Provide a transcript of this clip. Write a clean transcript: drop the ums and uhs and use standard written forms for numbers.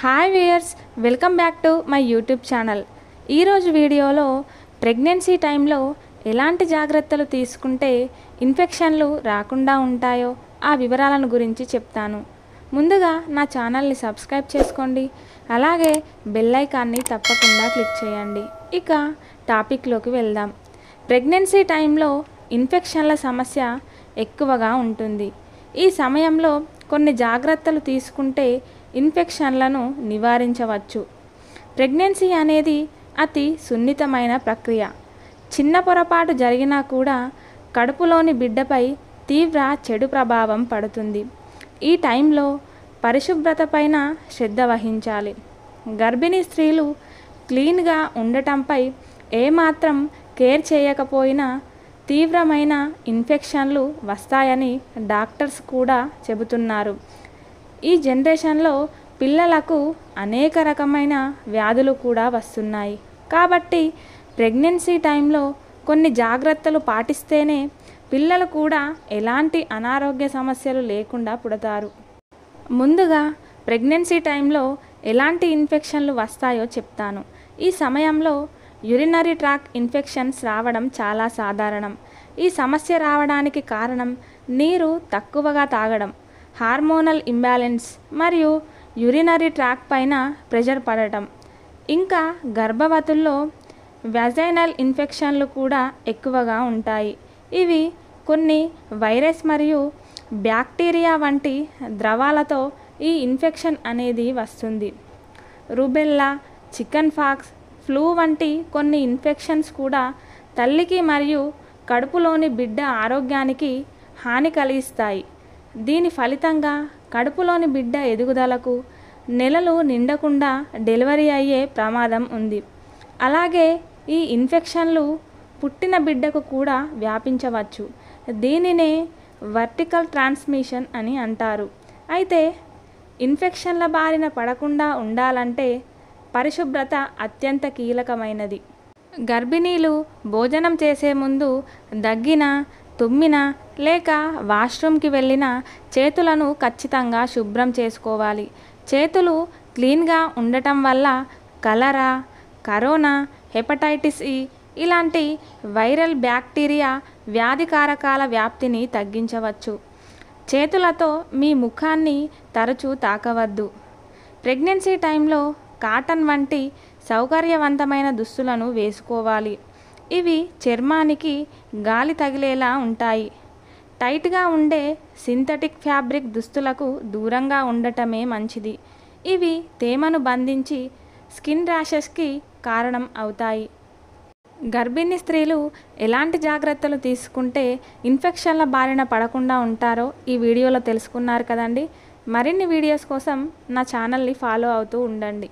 Hi viewers, welcome back to my YouTube channel. ఈరోజు వీడియోలో pregnancy టైంలో ఎలాంటి జాగ్రత్తలు తీసుకుంటే ఇన్ఫెక్షన్లు రాకుండా ఉంటాయో ఆ వివరాలను గురించి చెప్తాను. ముందుగా నా ఛానల్ని సబ్స్క్రైబ్ చేసుకోండి, అలాగే బెల్ ఐకాన్ని తప్పకుండా క్లిక్ చేయండి. ఇక టాపిక్లోకి వెళ్దాం. ప్రెగ్నెన్సీ టైంలో ఇన్ఫెక్షన్ల సమస్య ఎక్కువగా ఉంటుంది. ఈ సమయంలో కొన్ని జాగ్రత్తలు తీసుకుంటే ఇన్ఫెక్షన్లను నివారించవచ్చు. ప్రెగ్నెన్సీ అనేది అతి సున్నితమైన ప్రక్రియ. చిన్న పొరపాటు జరిగినా కూడా కడుపులోని బిడ్డపై తీవ్ర చెడు ప్రభావం పడుతుంది. ఈ టైంలో పరిశుభ్రత పైన శ్రద్ధ వహించాలి. గర్భిణీ స్త్రీలు క్లీన్గా ఉండటంపై ఏమాత్రం కేర్ చేయకపోయినా తీవ్రమైన ఇన్ఫెక్షన్లు వస్తాయని డాక్టర్స్ కూడా చెబుతున్నారు. ఈ జనరేషన్లో పిల్లలకు అనేక రకమైన వ్యాధులు కూడా వస్తున్నాయి. కాబట్టి ప్రెగ్నెన్సీ టైంలో కొన్ని జాగ్రత్తలు పాటిస్తేనే పిల్లలు కూడా ఎలాంటి అనారోగ్య సమస్యలు లేకుండా పుడతారు. ముందుగా ప్రెగ్నెన్సీ టైంలో ఎలాంటి ఇన్ఫెక్షన్లు వస్తాయో చెప్తాను. ఈ సమయంలో యూరినరీ ట్రాక్ ఇన్ఫెక్షన్స్ రావడం చాలా సాధారణం. ఈ సమస్య రావడానికి కారణం నీరు తక్కువగా తాగడం, హార్మోనల్ ఇంబ్యాలెన్స్ మరియు యూరినరీ ట్రాక్ పైన ప్రెషర్ పడటం. ఇంకా గర్భవతుల్లో వ్యాజైనల్ ఇన్ఫెక్షన్లు కూడా ఎక్కువగా ఉంటాయి. ఇవి కొన్ని వైరస్ మరియు బ్యాక్టీరియా వంటి ద్రవాలతో ఈ ఇన్ఫెక్షన్ అనేది వస్తుంది. రుబెల్లా, చికెన్ పాక్స్, ఫ్లూ వంటి కొన్ని ఇన్ఫెక్షన్స్ కూడా తల్లికి మరియు కడుపులోని బిడ్డ ఆరోగ్యానికి హాని కలిగిస్తాయి. దీని ఫలితంగా కడుపులోని బిడ్డ ఎదుగుదలకు, నెలలు నిండకుండా డెలివరీ అయ్యే ప్రమాదం ఉంది. అలాగే ఈ ఇన్ఫెక్షన్లు పుట్టిన బిడ్డకు కూడా వ్యాపించవచ్చు. దీనినే వర్టికల్ ట్రాన్స్మిషన్ అని అంటారు. అయితే ఇన్ఫెక్షన్ల బారిన పడకుండా ఉండాలంటే పరిశుభ్రత అత్యంత కీలకమైనది. గర్భిణీలు భోజనం చేసే ముందు దగ్గిన, తుమ్మిన లేక వాష్రూమ్కి వెళ్ళిన చేతులను ఖచ్చితంగా శుభ్రం చేసుకోవాలి. చేతులు క్లీన్గా ఉండటం వల్ల కలరా, కరోనా, హెపటైటిస్ ఇ ఇలాంటి వైరల్ బ్యాక్టీరియా వ్యాధికారకాల వ్యాప్తిని తగ్గించవచ్చు. చేతులతో మీ ముఖాన్ని తరచూ తాకవద్దు. ప్రెగ్నెన్సీ టైంలో కాటన్ వంటి సౌకర్యవంతమైన దుస్తులను వేసుకోవాలి. ఇవి చర్మానికి గాలి తగిలేలా ఉంటాయి. టైట్గా ఉండే సింథటిక్ ఫ్యాబ్రిక్ దుస్తులకు దూరంగా ఉండటమే మంచిది. ఇవి తేమను బంధించి స్కిన్ ర్యాషెస్కి కారణం అవుతాయి. గర్భిణీ స్త్రీలు ఎలాంటి జాగ్రత్తలు తీసుకుంటే ఇన్ఫెక్షన్ల బారిన పడకుండా ఉంటారో ఈ వీడియోలో తెలుసుకున్నారు కదండి. మరిన్ని వీడియోస్ కోసం నా ఛానల్ని ఫాలో అవుతూ ఉండండి.